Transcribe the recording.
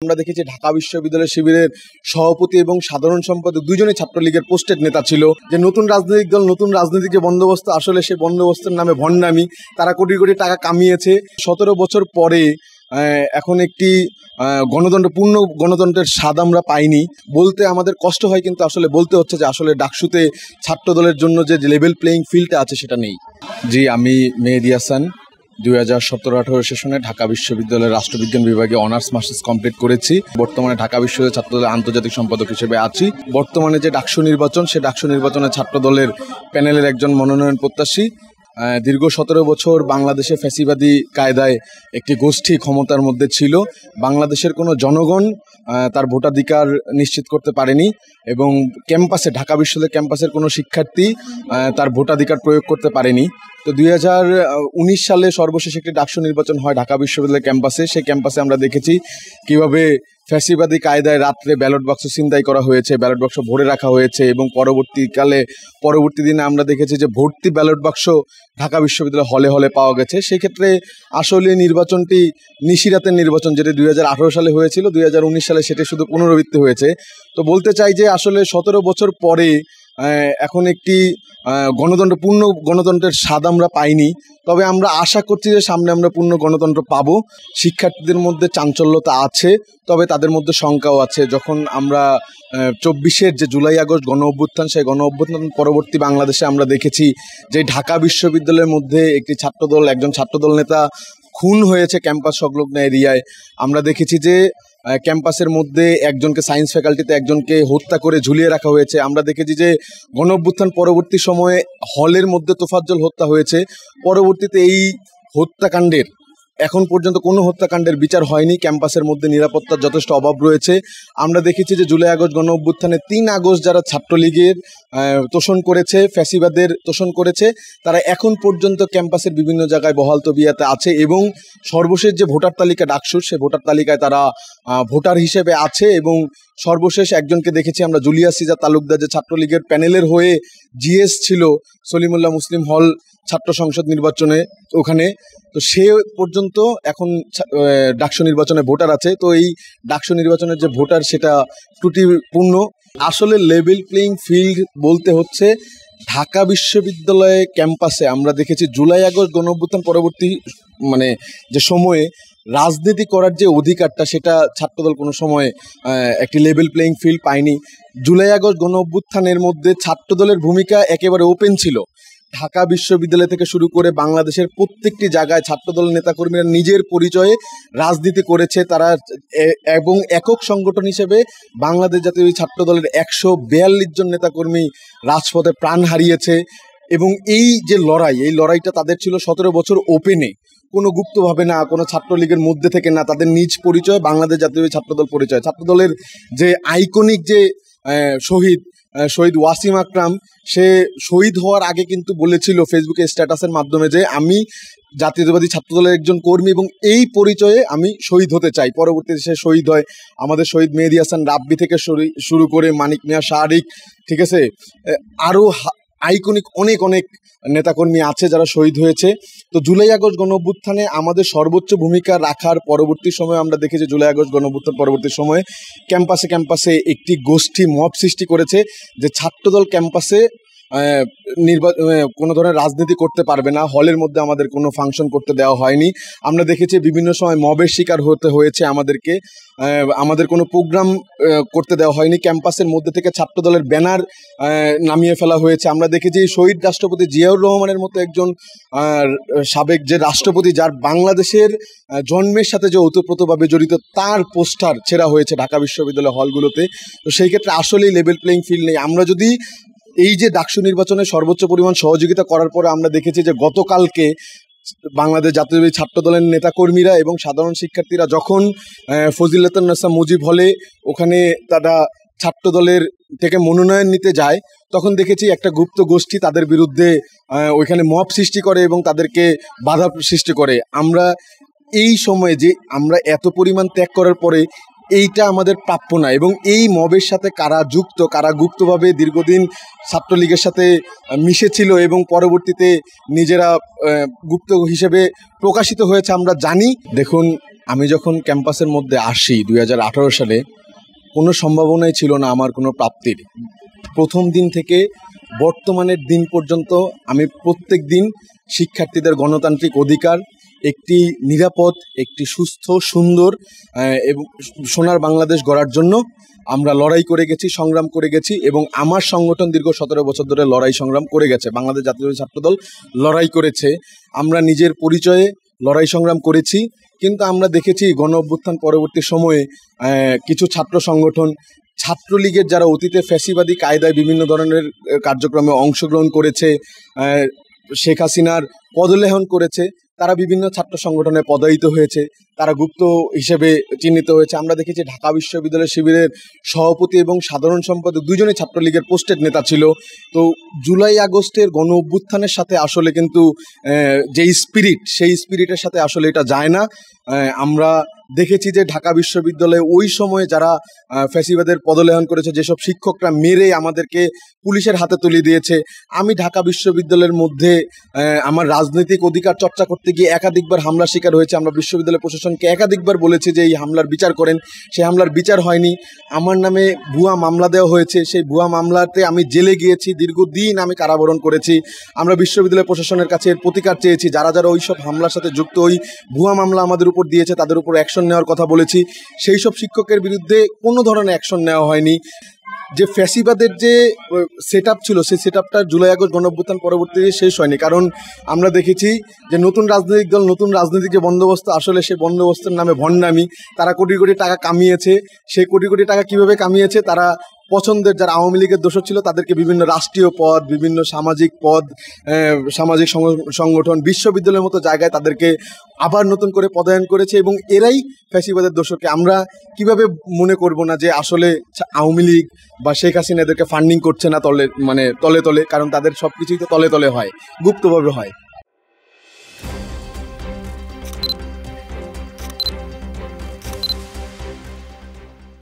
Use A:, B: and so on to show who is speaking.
A: আমরা দেখেছি ঢাকা বিশ্ববিদ্যালয় শিবিরের সভাপতি এবং সাধারণ সম্পাদক দুজনেই ছাত্রলীগের পোস্টেড নেতা ছিল। যে নতুন রাজনৈতিক দল, নতুন রাজনৈতিক যে বন্দোবস্ত, আসলে সেই বন্দোবস্তের নামে ভণ্ডামি। তারা কোটি কোটি টাকা কামিয়েছে। 17 বছর পরে এখন একটি পূর্ণ গণতন্ত্রের স্বাদ আমরা পাইনি। বলতে আমাদের কষ্ট হয়, কিন্তু আসলে বলতে হচ্ছে যে আসলে ডাকসুতে ছাত্রদলের জন্য যে লেভেল প্লেয়িং ফিল্ডটা আছে সেটা নেই। জি, আমি মেহেদী হাসান 2017-18 সেশনে ঢাকা বিশ্ববিদ্যালয়ের রাষ্ট্রবিজ্ঞান বিভাগে অনার্স মাস্টার্স কমপ্লিট করেছি। বর্তমানে ঢাকা বিশ্ববিদ্যালয় ছাত্রদলের আন্তর্জাতিক সম্পাদক হিসেবে আছি। বর্তমানে যে ডাকসু নির্বাচন, সে ডাকসু নির্বাচনে ছাত্রদলের প্যানেলের একজন মনোনয়ন প্রত্যাশী। দীর্ঘ 17 বছর বাংলাদেশে ফ্যাসিবাদী কায়দায় একটি গোষ্ঠী ক্ষমতার মধ্যে ছিল। বাংলাদেশের কোনো জনগণ তার ভোটাধিকার নিশ্চিত করতে পারেনি এবং ক্যাম্পাসে, ঢাকা বিশ্ববিদ্যালয় ক্যাম্পাসের কোনো শিক্ষার্থী তার ভোটাধিকার প্রয়োগ করতে পারেনি। তো 2019 সালে সর্বশেষ একটি ডাকসু নির্বাচন হয় ঢাকা বিশ্ববিদ্যালয় ক্যাম্পাসে। সেই ক্যাম্পাসে আমরা দেখেছি কিভাবে ফ্যাসিবাদী কায়দায় রাত্রে ব্যালট বাক্স ছিনতাই করা হয়েছে, ব্যালট বাক্স ভরে রাখা হয়েছে এবং পরবর্তী দিনে আমরা দেখেছি যে ভর্তি ব্যালট বাক্স ঢাকা বিশ্ববিদ্যালয় হলে হলে পাওয়া গেছে। সেক্ষেত্রে আসলে নির্বাচনটি নিশিরাতের নির্বাচন, যেটি 2018 সালে হয়েছিল, 2019 সালে সেটি শুধু পুনরাবৃত্তি হয়েছে। তো বলতে চাই যে আসলে 17 বছর পরে এখন একটি পূর্ণ গণতন্ত্রের স্বাদ আমরা পাইনি। তবে আমরা আশা করছি যে সামনে আমরা পূর্ণ গণতন্ত্র পাবো। শিক্ষার্থীদের মধ্যে চাঞ্চল্যতা আছে, তবে তাদের মধ্যে শঙ্কাও আছে। যখন আমরা 24-এর যে জুলাই আগস্ট গণ অভ্যুত্থান, সেই গণ অভ্যুত্থান পরবর্তী বাংলাদেশে আমরা দেখেছি যে ঢাকা বিশ্ববিদ্যালয়ের মধ্যে একজন ছাত্রদল নেতা খুন হয়েছে ক্যাম্পাস সংলগ্ন এরিয়ায়। আমরা দেখেছি যে ক্যাম্পাসের মধ্যে একজনকে, সায়েন্স ফ্যাকাল্টিতে একজনকে হত্যা করে ঝুলিয়ে রাখা হয়েছে। আমরা দেখেছি যে গণ অভ্যুত্থান পরবর্তী সময়ে হলের মধ্যে তোফাজ্জল হত্যা হয়েছে। পরবর্তীতে এই হত্যাকাণ্ডের এখন পর্যন্ত কোনো হত্যাকাণ্ডের বিচার হয়নি। ক্যাম্পাসের মধ্যে নিরাপত্তার যথেষ্ট অভাব রয়েছে। আমরা দেখেছি যে জুলাই আগস্ট গণ অভ্যুত্থানে 3 আগস্ট যারা ছাত্রলীগের তোষণ করেছে, ফ্যাসিবাদের তোষণ করেছে, তারা এখন পর্যন্ত ক্যাম্পাসের বিভিন্ন জায়গায় বহাল তবিয়াতে আছে এবং সর্বশেষ যে ভোটার তালিকা ডাকসুর, সে ভোটার তালিকায় তারা ভোটার হিসেবে আছে। এবং সর্বশেষ একজনকে দেখেছি আমরা, জুলিয়াস সিজার তালুকদার, যে ছাত্রলীগের প্যানেলের হয়ে জিএস ছিল সলিমুল্লাহ মুসলিম হল ছাত্র সংসদ নির্বাচনে ওখানে। তো সে পর্যন্ত এখন ডাকসু নির্বাচনে ভোটার আছে। তো এই ডাকসু নির্বাচনের যে ভোটার, সেটা ত্রুটিপূর্ণ। আসলে লেভেল প্লেয়িং ফিল্ড বলতে হচ্ছে ঢাকা বিশ্ববিদ্যালয়ে ক্যাম্পাসে আমরা দেখেছি জুলাই আগস্ট গণ অভ্যুত্থান পরবর্তী যে সময়ে রাজনীতি করার যে অধিকারটা, সেটা ছাত্রদল কোনো সময় একটি লেভেল প্লেয়িং ফিল্ড পায়নি। জুলাই আগস্ট গণ অভ্যুত্থানের মধ্যে ছাত্রদলের ভূমিকা একেবারে ওপেন ছিল। ঢাকা বিশ্ববিদ্যালয় থেকে শুরু করে বাংলাদেশের প্রত্যেকটি জায়গায় ছাত্রদল নেতাকর্মীরা নিজের পরিচয়ে রাজনীতি করেছে তারা, এবং একক সংগঠন হিসেবে বাংলাদেশ জাতীয় ছাত্রদলের 142 জন নেতাকর্মী রাজপথে প্রাণ হারিয়েছে। এবং এই যে এই লড়াইটা তাদের ছিল 17 বছর ওপেনে, কোনো গুপ্তভাবে না, কোনো ছাত্রলীগের মধ্যে থেকে না, তাদের নিজ পরিচয়, বাংলাদেশ জাতীয় ছাত্রদল পরিচয়। ছাত্রদলের যে আইকনিক যে শহীদ ওয়াসিম আকরাম, সে শহীদ হওয়ার আগে কিন্তু বলেছিল ফেসবুকে স্ট্যাটাসের মাধ্যমে যে আমি জাতীয়তাবাদী ছাত্রদলের একজন কর্মী এবং এই পরিচয়ে আমি শহীদ হতে চাই। পরবর্তীতে সে শহীদ হয়। আমাদের শহীদ মেহেদী হাসান রাব্বি থেকে শুরু করে মানিক মিয়া শাহরিক, ঠিক আছে, আরও আইকনিক অনেক নেতাকর্মী আছে যারা শহীদ হয়েছে। তো জুলাই আগস্ট গণ অভ্যুত্থানে আমাদের সর্বোচ্চ ভূমিকা রাখার পরবর্তী সময়ে আমরা দেখি যে জুলাই আগস্ট গণ অভ্যুত্থান পরবর্তী সময়ে ক্যাম্পাসে একটি গোষ্ঠী মব সৃষ্টি করেছে যে ছাত্রদল ক্যাম্পাসে কোনো ধরনের রাজনীতি করতে পারবে না। হলের মধ্যে আমাদের কোনো ফাংশন করতে দেওয়া হয়নি। আমরা দেখেছি বিভিন্ন সময় মবের শিকার হতে হয়েছে আমাদেরকে। আমাদের কোনো প্রোগ্রাম করতে দেওয়া হয়নি। ক্যাম্পাসের মধ্যে থেকে ছাত্রদলের ব্যানার নামিয়ে ফেলা হয়েছে। আমরা দেখেছি শহীদ রাষ্ট্রপতি জিয়াউর রহমানের মতো একজন সাবেক যে রাষ্ট্রপতি, যার বাংলাদেশের জন্মের সাথে যে ওতপ্রোতভাবে জড়িত, তার পোস্টার ছেঁড়া হয়েছে ঢাকা বিশ্ববিদ্যালয় হলগুলোতে। তো সেই ক্ষেত্রে আসলেই লেভেল প্লেয়িং ফিল্ড নেই। আমরা যদি এই যে ডাকসু নির্বাচনে সর্বোচ্চ পরিমাণ সহযোগিতা করার পরে আমরা দেখেছি যে গতকালকে বাংলাদেশ জাতীয়তাবাদী ছাত্রদলের নেতাকর্মীরা এবং সাধারণ শিক্ষার্থীরা যখন ফজিলাতুন্নেসা মুজিব হলে ওখানে তারা ছাত্রদলের থেকে মনোনয়ন নিতে যায়, তখন দেখেছি একটা গুপ্ত গোষ্ঠী তাদের বিরুদ্ধে ওইখানে মব সৃষ্টি করে এবং তাদেরকে বাধা সৃষ্টি করে। আমরা এই সময়ে যে আমরা এত পরিমাণ ত্যাগ করার পরে এইটা আমাদের প্রাপ্য না। এবং এই মবের সাথে কারা যুক্ত, কারা গুপ্তভাবে দীর্ঘদিন ছাত্রলীগের সাথে মিশেছিল এবং পরবর্তীতে নিজেরা গুপ্ত হিসেবে প্রকাশিত হয়েছে আমরা জানি। দেখুন, আমি যখন ক্যাম্পাসের মধ্যে আসি 2018 সালে, কোনো সম্ভাবনাই ছিল না আমার কোনো প্রাপ্তির। প্রথম দিন থেকে বর্তমানের দিন পর্যন্ত আমি প্রত্যেক দিন শিক্ষার্থীদের গণতান্ত্রিক অধিকার, একটি নিরাপদ, একটি সুস্থ, সুন্দর এবং সোনার বাংলাদেশ গড়ার জন্য আমরা লড়াই করে গেছি, সংগ্রাম করে গেছি। এবং আমার সংগঠন দীর্ঘ 17 বছর ধরে লড়াই সংগ্রাম করে গেছে। বাংলাদেশ জাতীয়তাবাদী ছাত্রদল লড়াই করেছে, আমরা নিজের পরিচয়ে লড়াই সংগ্রাম করেছি। কিন্তু আমরা দেখেছি গণ অভ্যুত্থান পরবর্তী সময়ে কিছু ছাত্র সংগঠন, ছাত্রলীগের যারা অতীতে ফ্যাসিবাদী কায়দায় বিভিন্ন ধরনের কার্যক্রমে অংশগ্রহণ করেছে, শেখ হাসিনার পদলেহন করেছে, তারা বিভিন্ন ছাত্র সংগঠনে পদায়িত হয়েছে, তারা গুপ্ত হিসেবে চিহ্নিত হয়েছে। আমরা দেখেছি ঢাকা বিশ্ববিদ্যালয় শিবিরের সভাপতি এবং সাধারণ সম্পাদক দুজনেই ছাত্রলীগের পোস্টেড নেতা ছিল। তো জুলাই আগস্টের গণ অভ্যুত্থানের সাথে আসলে কিন্তু যেই স্পিরিট, সেই স্পিরিটের সাথে আসলে এটা যায় না। আমরা দেখেছি যে ঢাকা বিশ্ববিদ্যালয়ে ওই সময়ে যারা ফ্যাসিবাদের পদলেহন করেছে, যেসব শিক্ষকরা মেরে আমাদেরকে পুলিশের হাতে তুলে দিয়েছে। আমি ঢাকা বিশ্ববিদ্যালয়ের মধ্যে আমার রাজনৈতিক অধিকার চর্চা করতে গিয়ে একাধিকবার হামলার শিকার হয়েছে। আমরা বিশ্ববিদ্যালয় প্রশাসনকে একাধিকবার বলেছি যে এই হামলার বিচার করেন, সেই হামলার বিচার হয়নি। আমার নামে ভুয়া মামলা দেওয়া হয়েছে, সেই ভুয়া মামলাতে আমি জেলে গিয়েছি, দীর্ঘদিন আমি কারাবরণ করেছি। আমরা বিশ্ববিদ্যালয় প্রশাসনের কাছে এর প্রতিকার চেয়েছি। যারা যারা ওই সব হামলার সাথে যুক্ত, ওই ভুয়া মামলা আমাদের উপর দিয়েছে, তাদের উপর অ্যাকশন নেওয়ার কথা বলেছি। সেই সব শিক্ষকের বিরুদ্ধে কোনো ধরনের অ্যাকশন নেওয়া হয়নি। যে ফ্যাসিবাদের যে সেট আপ ছিল, সেই সেট আপটা জুলাই আগস্ট গণঅভ্যুত্থান পরবর্তীতে শেষ হয়নি। কারণ আমরা দেখেছি যে নতুন রাজনৈতিক দল, নতুন রাজনৈতিক যে বন্দোবস্ত, আসলে সেই বন্দোবস্তের নামে ভণ্ডামি। তারা কোটি কোটি টাকা কামিয়েছে। সেই কোটি কোটি টাকা কিভাবে কামিয়েছে, তারা পছন্দের যারা আওয়ামী লীগের দোসর ছিল তাদেরকে বিভিন্ন রাষ্ট্রীয় পদ, বিভিন্ন সামাজিক পদ, সামাজিক সংগঠন, বিশ্ববিদ্যালয়ের মতো জায়গায় তাদেরকে আবার নতুন করে পদায়ন করেছে। এবং এরাই ফ্যাসিবাদের দোসরকে আমরা কিভাবে মনে করব না যে আসলে আওয়ামী লীগ বা শেখ হাসিনা এদেরকে ফান্ডিং করছে না তলে তলে, কারণ তাদের সব কিছুই তো তলে তলে হয়, গুপ্তভাবে হয়।